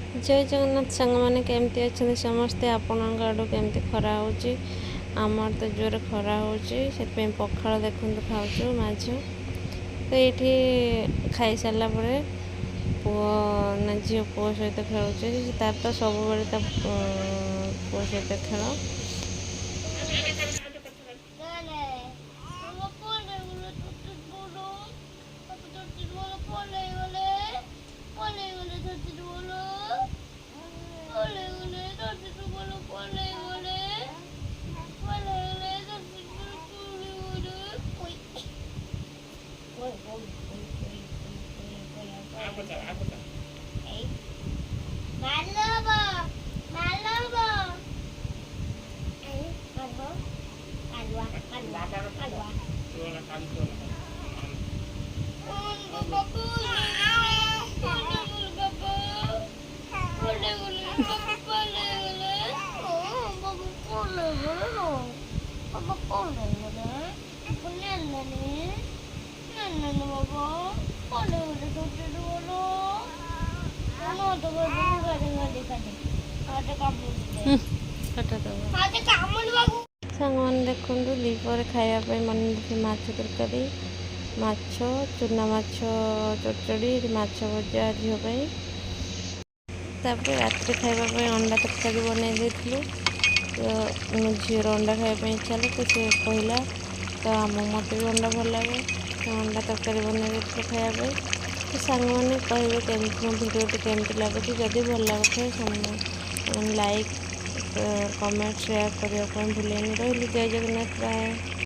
जय जगन्नाथ सांग मैंने केमती अच्छा समस्ते आपण आड़ केमती खरा हो आमर तो जोर खरा हो पखाड़ देखु खाऊ माझ तो ये खाई सारा पुओ ना झील पुओ सहित खेलुचे तार तो सब पुओ सहित खेल सांग मैंने देखु दीपर खायापी मन माछ तरकारी माछ चूना माछ चचड़ी माछ भजा झील तापर रात खावाई अंडा तरकारी बनई देलु तो मो झीर अंडा खायापी इच्छा तो सी कहला तो मत भी अंडा भल लगे तो अंडा तरकारी बनई देलु खायापी तो सांग मैंने कहे केमती मो भिडियो केमती लगुच जदि भल लगे लाइक कमेंट शेयर करने भूलें रही जय जगन्नाथ बाय।